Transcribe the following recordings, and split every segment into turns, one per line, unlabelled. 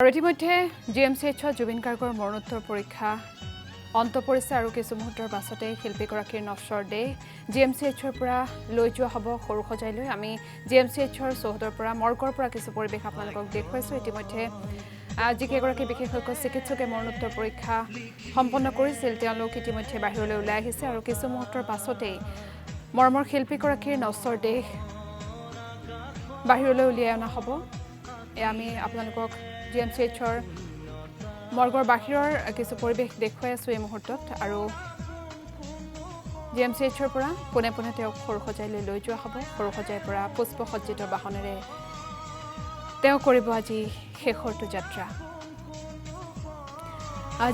আৰু ইতিমধ্যে GMCHত জুবিন গাৰ্গৰ মৰণোত্তৰ পৰীক্ষা অন্ত পৰিছে আৰু কিছু মুহূৰ্তৰ পাছতে শিল্পীগৰাকীৰ নশ্বৰ দেহ GMCHৰ পৰা লৈ যোৱা হ'ব সৰুসজাইলৈ। আমি GMCHৰ চৌহদৰ পৰা মৰ্গৰ পৰা কিছু পৰিৱেশ আপোনালোকক দেখুৱাইছোঁ। ইতিমধ্যে যিকেইগৰাকী বিশেষজ্ঞ চিকিৎসকে মৰণোত্তৰ পৰীক্ষা সম্পন্ন কৰিছিল তেওঁলোক ইতিমধ্যে বাহিৰলৈ ওলাই আহিছে আৰু কিছু মুহূৰ্তৰ পাছতেই মৰ্মৰ শিল্পীগৰাকীৰ নশ্বৰ দেহ বাহিৰলৈ উলিয়াই অনা হ'ব। আমি আপোনালোকক GMCHৰ মৰ্গৰ বাহিৰৰ কিছু পৰিৱেশ দেখুৱাই আছোঁ এই মুহূৰ্তত আৰু GMCHৰ পৰা পোনে পোনে তেওঁক সৰুসজাইলৈ লৈ যোৱা হ'ব। সৰুসজাইৰ পৰা পুষ্পসজ্জিত বাহনেৰে তেওঁ কৰিব আজি শেষৰটো যাত্ৰা।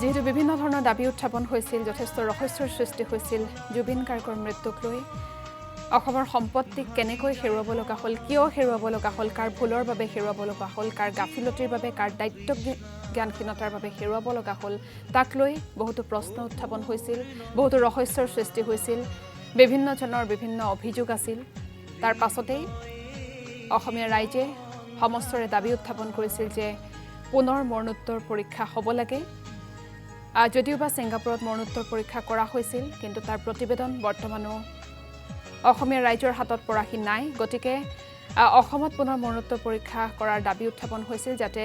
যিহেতু বিভিন্ন ধৰণৰ দাবী উত্থাপন হৈছিল, যথেষ্ট ৰহস্যৰ সৃষ্টি হৈছিল জুবিন গাৰ্গৰ মৃত্যুক লৈ। অসমৰ সম্পত্তিক কেনেকৈ হেৰুৱাব লগা হ'ল, কিয় হেৰুৱাব লগা হ'ল, কাৰ ভুলৰ বাবে হেৰুৱাব লগা হ'ল, কাৰ গাফিলতিৰ বাবে, কাৰ দায়িত্ব জ্ঞানহীনতাৰ বাবে হেৰুৱাব লগা হ'ল, তাক লৈ বহুতো প্ৰশ্ন উত্থাপন হৈছিল, বহুতো ৰহস্যৰ সৃষ্টি হৈছিল, বিভিন্নজনৰ বিভিন্ন অভিযোগ আছিল। তাৰ পাছতেই অসমীয়া ৰাইজে সমস্তৰে দাবী উত্থাপন কৰিছিল যে পুনৰ মৰণোত্তৰ পৰীক্ষা হ'ব লাগে। যদিওবা ছিংগাপুৰত মৰণোত্তৰ পৰীক্ষা কৰা হৈছিল, কিন্তু তাৰ প্ৰতিবেদন বৰ্তমানো অসমীয়া ৰাইজৰ হাতত পৰাহি নাই। গতিকে অসমত পুনৰ মৰণোত্তৰ পৰীক্ষা কৰাৰ দাবী উত্থাপন হৈছিল, যাতে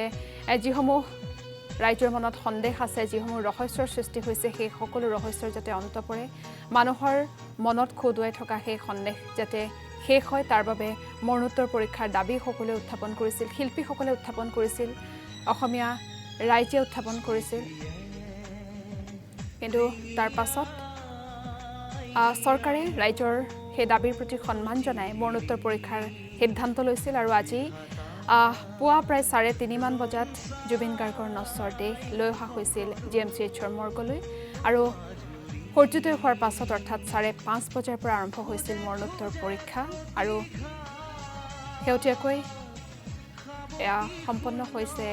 যিসমূহ ৰাইজৰ মনত সন্দেহ আছে, যিসমূহ ৰহস্যৰ সৃষ্টি হৈছে, সেই সকলো ৰহস্যৰ যাতে অন্ত পৰে, মানুহৰ মনত খোদুৱাই থকা সেই সন্দেহ যাতে শেষ হয়, তাৰ বাবে মৰণোত্তৰ পৰীক্ষাৰ দাবী সকলোৱে উত্থাপন কৰিছিল, শিল্পীসকলে উত্থাপন কৰিছিল, অসমীয়া ৰাইজে উত্থাপন কৰিছিল। কিন্তু তাৰ পাছত চৰকাৰে ৰাইজৰ সেই দাবীৰ প্ৰতি সন্মান জনাই মৰণোত্তৰ পৰীক্ষাৰ সিদ্ধান্ত লৈছিল আৰু আজি পুৱা প্ৰায় 3:30 বজাত জুবিন গাৰ্গৰ নশ্বৰ দেহ লৈ অহা হৈছিল GMCHৰ মৰ্গলৈ আৰু সূৰ্যোদয় হোৱাৰ পাছত অৰ্থাৎ 5:30 বজাৰ পৰা আৰম্ভ হৈছিল মৰণোত্তৰ পৰীক্ষা আৰু শেহতীয়াকৈ এয়া সম্পন্ন হৈছে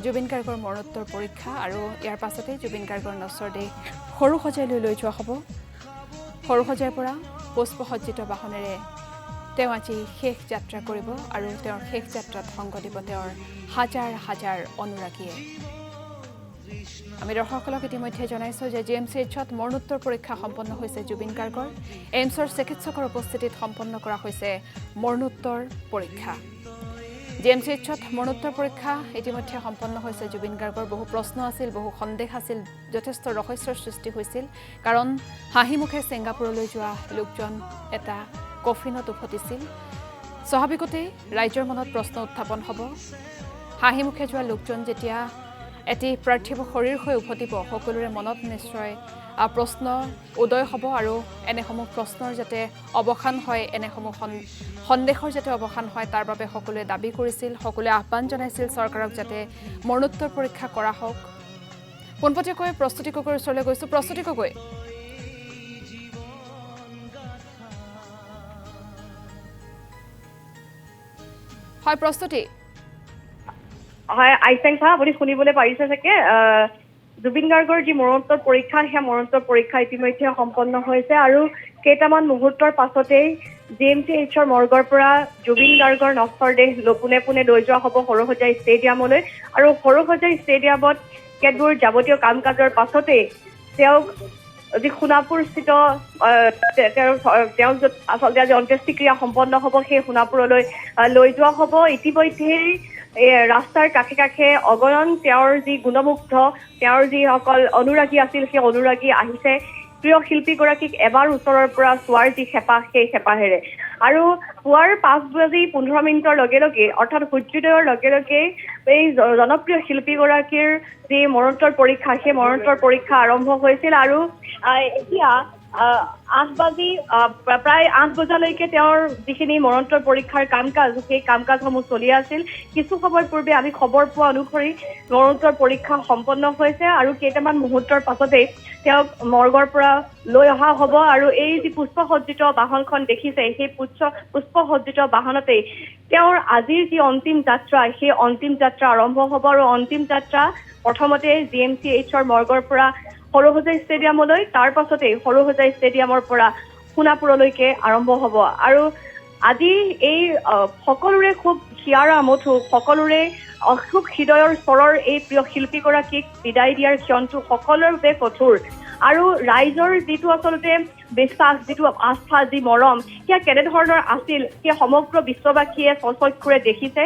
জুবিন গাৰ্গৰ মৰণোত্তৰ পৰীক্ষা আৰু ইয়াৰ পাছতেই জুবিন গাৰ্গৰ নশ্বৰ দেহ সৰুসজাইলৈ লৈ যোৱা হ'ব। সৰুসজাইৰ পৰা পুষ্পসজ্জিত বাহনেৰে তেওঁ আজি শেষ যাত্ৰা কৰিব আৰু তেওঁৰ শেষ যাত্ৰাত সংগ দিব তেওঁৰ হাজাৰ হাজাৰ অনুৰাগীয়ে। আমি দৰ্শকসকলক ইতিমধ্যে জনাইছোঁ যে GMCHত মৰণোত্তৰ পৰীক্ষা সম্পন্ন হৈছে জুবিন গাৰ্গৰ। এইমছৰ চিকিৎসকৰ উপস্থিতিত সম্পন্ন কৰা হৈছে মৰণোত্তৰ পৰীক্ষা। GMCHত মৰণোত্তৰ পৰীক্ষা ইতিমধ্যে সম্পন্ন হৈছে জুবিন গাৰ্গৰ। বহু প্ৰশ্ন আছিল, বহু সন্দেহ আছিল, যথেষ্ট ৰহস্যৰ সৃষ্টি হৈছিল, কাৰণ হাঁহিমুখে ছিংগাপুৰলৈ যোৱা লোকজন এটা কফিনত উভতিছিল। স্বাভাৱিকতেই ৰাইজৰ মনত প্ৰশ্ন উত্থাপন হ'ব। হাঁহিমুখে যোৱা লোকজন যেতিয়া এটি পাৰ্থিৱ শৰীৰ হৈ উভতিব, সকলোৰে মনত নিশ্চয় প্ৰশ্ন উদয় হ'ব আৰু এনেসমূহ প্ৰশ্নৰ যাতে অৱসান হয়, এনেসমূহ সন্দেহৰ যাতে অৱসান হয়, তাৰ বাবে সকলোৱে দাবী কৰিছিল, সকলোৱে আহ্বান জনাইছিল চৰকাৰক যাতে মৰণোত্তৰ পৰীক্ষা কৰা হওক। পোনপটীয়াকৈ প্ৰস্তুতি গগৈৰ ওচৰলৈ গৈছোঁ। প্ৰস্তুতি গগৈ, হয় প্ৰস্তুতি।
হয় আইচেংখা আপুনি শুনিবলৈ পাৰিছে চাগে। জুবিন গাৰ্গৰ যি মৰণোত্তৰ পৰীক্ষা, সেই মৰণোত্তৰ পৰীক্ষা ইতিমধ্যে সম্পন্ন হৈছে আৰু কেইটামান মুহূৰ্তৰ পাছতেই GMCHৰ মৰ্গৰ পৰা জুবিন গাৰ্গৰ নশ্বৰ দেহ পোনে পোনে লৈ যোৱা হ'ব সৰুসজাই ষ্টেডিয়ামলৈ আৰু সৰুসজাই ষ্টেডিয়ামত কেতবোৰ যাৱতীয় কাম কাজৰ পাছতেই তেওঁক যি সোণাপুৰস্থিত তেওঁ য'ত আচলতে আজি অন্ত্যেষ্টিক্ৰিয়া সম্পন্ন হ'ব, সেই সোণাপুৰলৈ লৈ যোৱা হ'ব। ইতিমধ্যেই ৰাস্তাৰ কাষে কাষে অগণন তেওঁৰ যি গুণমুগ্ধ, তেওঁৰ যিসকল অনুৰাগী আছিল, সেই অনুৰাগী আহিছে প্ৰিয় শিল্পীগৰাকীক এবাৰ ওচৰৰ পৰা চোৱাৰ যি হেঁপাহ, সেই হেঁপাহেৰে। আৰু পুৱাৰ 5:15 লগে লগে অৰ্থাৎ সূৰ্যোদয়ৰ লগে লগে এই জনপ্ৰিয় শিল্পীগৰাকীৰ যি মৰণোত্তৰ পৰীক্ষা, সেই মৰণোত্তৰ পৰীক্ষা আৰম্ভ হৈছিল আৰু এতিয়া 8 প্ৰায় 8 বজালৈকে তেওঁৰ যিখিনি মৰণোত্তৰ পৰীক্ষাৰ কাম কাজ, সেই কাম কাজসমূহ চলি আছিল। কিছু সময় পূৰ্বে আমি খবৰ পোৱা অনুসৰি মৰণোত্তৰ পৰীক্ষা সম্পন্ন হৈছে আৰু কেইটামান মুহূৰ্তৰ পাছতেই তেওঁক মৰ্গৰ পৰা লৈ অহা হ'ব আৰু এই যি পুষ্পসজ্জিত বাহনখন দেখিছে, সেই পুষ্পসজ্জিত বাহনতেই তেওঁৰ আজিৰ যি অন্তিম যাত্ৰা, সেই অন্তিম যাত্ৰা আৰম্ভ হ'ব আৰু অন্তিম যাত্ৰা প্ৰথমতে GMCHৰ মৰ্গৰ পৰা সৰুসজাই ষ্টেডিয়ামলৈ, তাৰ পাছতেই সৰুসজাই ষ্টেডিয়ামৰ পৰা সোণাপুৰলৈকে আৰম্ভ হ'ব। আৰু আজি এই সকলোৰে খুব হিয়াৰ আমঠু সকলোৰে অসুখ হৃদয়ৰ স্বৰৰ এই প্ৰিয় শিল্পীগৰাকীক বিদায় দিয়াৰ ক্ষণটো সকলোৰে বাবে কঠোৰ আৰু ৰাইজৰ যিটো আচলতে বিশ্বাস যিটো আস্থা যি মৰম সেয়া কেনেধৰণৰ আছিল সেয়া সমগ্ৰ বিশ্ববাসীয়ে স্বচক্ষুৰে দেখিছে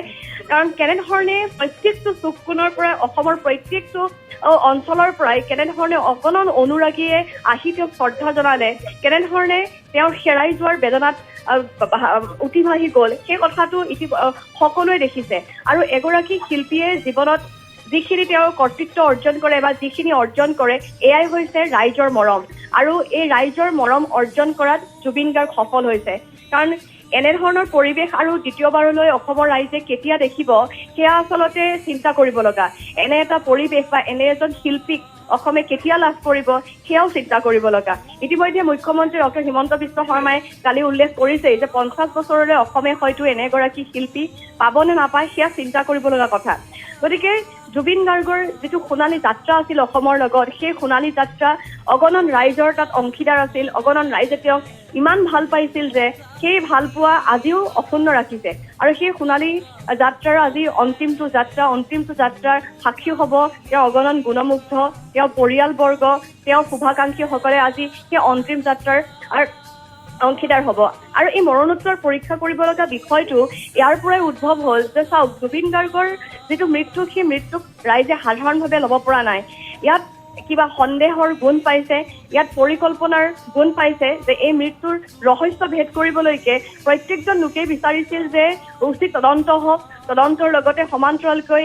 কাৰণ কেনেধৰণে প্ৰত্যেকটো চুক কোণৰ পৰা অসমৰ প্ৰত্যেকটো অঞ্চলৰ পৰাই কেনেধৰণে অগণন অনুৰাগীয়ে আহি তেওঁক শ্ৰদ্ধা জনালে কেনেধৰণে তেওঁৰ হেৰাই যোৱাৰ বেদনাত উঠি ভাহি গ'ল সেই কথাটো সকলোৱে দেখিছে আৰু এগৰাকী শিল্পীয়ে জীৱনত যিখিনি তেওঁৰ কৰ্তৃত্ব অৰ্জন কৰে বা যিখিনি অৰ্জন কৰে এয়াই হৈছে ৰাইজৰ মৰম আৰু এই ৰাইজৰ মৰম অৰ্জন কৰাত জুবিন গাৰ্গ সফল হৈছে কাৰণ এনেধৰণৰ পৰিৱেশ আৰু দ্বিতীয়বাৰলৈ অসমৰ ৰাইজে কেতিয়া দেখিব সেয়া আচলতে চিন্তা কৰিব লগা এনে এটা পৰিৱেশ বা এনে এজন শিল্পীক অসমে কেতিয়া লাভ কৰিব সেয়াও চিন্তা কৰিব লগা ইতিমধ্যে মুখ্যমন্ত্ৰী ডক্টৰ হিমন্ত বিশ্ব শৰ্মাই কালি উল্লেখ কৰিছে যে 50 বছৰলৈ অসমে হয়তো এনেগৰাকী শিল্পী পাবনে নাপায় সেয়া চিন্তা কৰিব লগা কথা গতিকে জুবিন গাৰ্গৰ যিটো সোণালী যাত্ৰা আছিল অসমৰ লগত সেই সোণালী যাত্ৰা অগণন ৰাইজৰ তাত অংশীদাৰ আছিল অগণন ৰাইজে তেওঁক ইমান ভাল পাইছিল যে সেই ভালপোৱা আজিও অক্ষুণ্ণ ৰাখিছে আৰু সেই সোণালী যাত্ৰাৰ আজি অন্তিমটো যাত্ৰাৰ সাক্ষী হ'ব তেওঁৰ অগণন গুণমুগ্ধ তেওঁৰ পৰিয়ালবৰ্গ তেওঁৰ শুভাকাংক্ষীসকলে আজি সেই অন্তিম যাত্ৰাৰ অংশীদাৰ হ'ব আৰু এই মৰণোত্তৰ পৰীক্ষা কৰিব লগা বিষয়টো ইয়াৰ পৰাই উদ্ভৱ হ'ল যে চাওক জুবিন গাৰ্গৰ যিটো মৃত্যু সেই মৃত্যুক ৰাইজে সাধাৰণভাৱে ল'ব পৰা নাই ইয়াত কিবা সন্দেহৰ গুণ পাইছে ইয়াত পৰিকল্পনাৰ গুণ পাইছে যে এই মৃত্যুৰ ৰহস্য ভেদ কৰিবলৈকে প্ৰত্যেকজন লোকেই বিচাৰিছিল যে উচিত তদন্ত হওক তদন্তৰ লগতে সমান্তৰালকৈ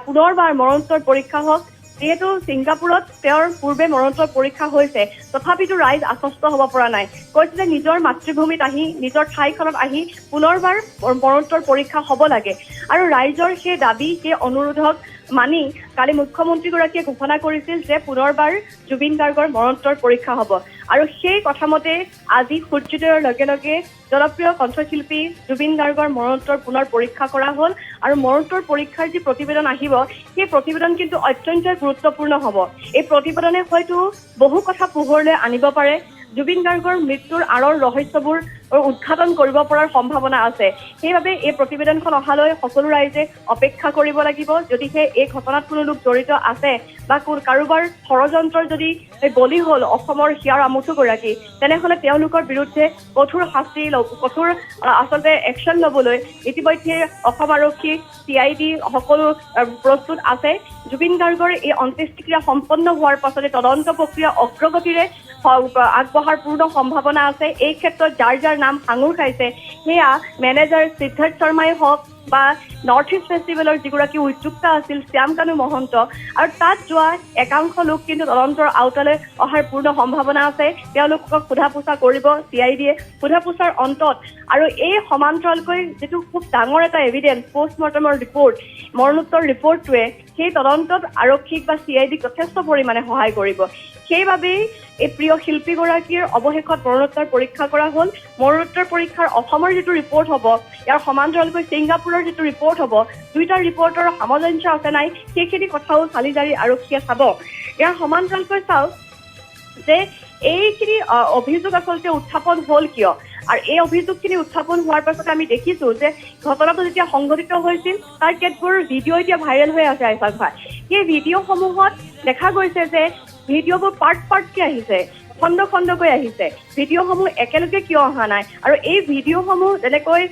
পুনৰবাৰ মৰণোত্তৰ পৰীক্ষা হওক যিহেতু ছিংগাপুৰত তেওঁৰ পূৰ্বে মৰণোত্তৰ পৰীক্ষা হৈছে তথাপিতো ৰাইজ আশ্বস্ত হ'ব পৰা নাই কৈছে যে নিজৰ মাতৃভূমিত আহি নিজৰ ঠাইখনত আহি পুনৰবাৰ মৰণোত্তৰ পৰীক্ষা হ'ব লাগে আৰু ৰাইজৰ সেই দাবী সেই অনুৰোধক মানি কালি মুখ্যমন্ত্ৰীগৰাকীয়ে ঘোষণা কৰিছিল যে পুনৰবাৰ জুবিন গাৰ্গৰ মৰণোত্তৰ পৰীক্ষা হ'ব আৰু সেই কথামতে আজি সূৰ্যোদয়ৰ লগে লগে জনপ্ৰিয় কণ্ঠশিল্পী জুবিন গাৰ্গৰ মৰণোত্তৰ পুনৰ পৰীক্ষা কৰা হ'ল আৰু মৰণোত্তৰ পৰীক্ষাৰ যি প্ৰতিবেদন আহিব সেই প্ৰতিবেদন কিন্তু অত্যন্ত গুৰুত্বপূৰ্ণ হ'ব এই প্ৰতিবেদনে হয়তো বহু কথা পোহৰলৈ আনিব পাৰে জুবিন গাৰ্গৰ মৃত্যুৰ আঁৰৰ ৰহস্যবোৰ উদ্ঘাটন কৰিব পৰাৰ সম্ভাৱনা আছে সেইবাবে এই প্ৰতিবেদনখন অহালৈ সকলো ৰাইজে অপেক্ষা কৰিব লাগিব যদিহে এই ঘটনাত কোনো লোক জড়িত আছে বা কাৰোবাৰ ষড়যন্ত্ৰৰ যদি বলি হ'ল অসমৰ হিয়াৰ আমঠুগৰাকী তেনেহ'লে তেওঁলোকৰ বিৰুদ্ধে কঠোৰ শাস্তি কঠোৰ আচলতে একশ্যন ল'বলৈ ইতিমধ্যে অসম আৰক্ষী CID সকলো প্ৰস্তুত আছে জুবিন গাৰ্গৰ এই অন্ত্যেষ্টিক্ৰিয়া সম্পন্ন হোৱাৰ পাছতে তদন্ত প্ৰক্ৰিয়া অগ্ৰগতিৰে আগবঢ়াৰ পূৰ্ণ সম্ভাৱনা আছে এই ক্ষেত্ৰত যাৰ নাম সাঙুৰ খাইছে সেয়া মেনেজাৰ সিদ্ধাৰ্থ শৰ্মাই হওক বা নৰ্থ ইষ্ট ফেষ্টিভেলৰ যিগৰাকী উদ্যোক্তা আছিল শ্যাম কানু মহন্ত আৰু তাত যোৱা একাংশ লোক কিন্তু তদন্তৰ আওতালৈ অহাৰ পূৰ্ণ সম্ভাৱনা আছে তেওঁলোকক সোধা পোছা কৰিব CIDয়ে সোধা পোছাৰ অন্তত আৰু এই সমান্তৰালকৈ যিটো খুব ডাঙৰ এটা এভিডেন্স পষ্টমৰ্টমৰ ৰিপৰ্ট মৰণোত্তৰ ৰিপৰ্টটোৱে সেই তদন্তত আৰক্ষীক বা CIDক যথেষ্ট পৰিমাণে সহায় কৰিব সেইবাবেই এই প্ৰিয় শিল্পীগৰাকীৰ অৱশেষত মৰণোত্তৰ পৰীক্ষা কৰা হ'ল মৰণোত্তৰ পৰীক্ষাৰ অসমৰ যিটো ৰিপৰ্ট হ'ব ইয়াৰ সমান্তৰালকৈ ছিংগাপুৰৰ যিটো ৰিপৰ্ট হ'ব দুইটা ৰিপৰ্টৰ সামঞ্জস্য আছে নাই সেইখিনি কথাও চালি জাৰি আৰক্ষীয়ে চাব ইয়াৰ সমান্তৰালকৈ চাওক যে এইখিনি অভিযোগ আচলতে উত্থাপন হ'ল কিয় আৰু এই অভিযোগখিনি উত্থাপন হোৱাৰ পাছত আমি দেখিছোঁ যে ঘটনাটো যেতিয়া সংঘটিত হৈছিল তাৰ কেতবোৰ ভিডিঅ' এতিয়া ভাইৰেল হৈ আছে আইফাক ভাই সেই ভিডিঅ'সমূহত দেখা গৈছে যে ভিডিঅ'বোৰ পাৰ্টকৈ আহিছে খণ্ডকৈ আহিছে ভিডিঅ'সমূহ একেলগে কিয় অহা নাই আৰু এই ভিডিঅ'সমূহ যেনেকৈ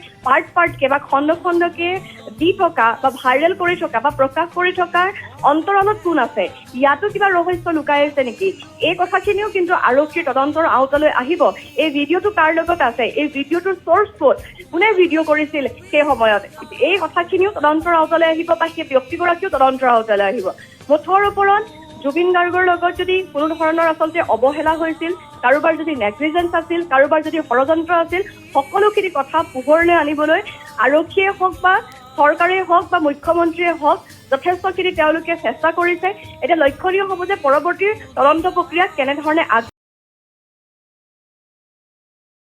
পাৰ্টকৈ বা খণ্ডকৈ দি থকা বা ভাইৰেল কৰি থকা বা প্ৰকাশ কৰি থকাৰ অন্তৰালত কোন আছে ইয়াতো কিবা ৰহস্য লুকাই আছে নেকি এই কথাখিনিও কিন্তু আৰক্ষীৰ তদন্তৰ আওতালৈ আহিব এই ভিডিঅ'টো কাৰ লগত আছে এই ভিডিঅ'টোৰ চ'ৰ্চ ক'ত কোনে ভিডিঅ' কৰিছিল সেই সময়ত এই কথাখিনিও তদন্তৰ আওতালৈ আহিব বা সেই ব্যক্তিগৰাকীও তদন্তৰ আওতালৈ আহিব মুঠৰ ওপৰত জুবিন গাৰ্গৰ লগত যদি কোনো ধৰণৰ আচলতে অৱহেলা হৈছিল কাৰোবাৰ যদি নেগলিজেন্স আছিল কাৰোবাৰ যদি ষড়যন্ত্ৰ আছিল সকলোখিনি কথা পোহৰলৈ আনিবলৈ আৰক্ষীয়ে হওক বা চৰকাৰে হওক বা মুখ্যমন্ত্ৰীয়ে হওক যথেষ্টখিনি তেওঁলোকে চেষ্টা কৰিছে এতিয়া লক্ষণীয় হ'ব যে পৰৱৰ্তী তদন্ত প্ৰক্ৰিয়া কেনেধৰণে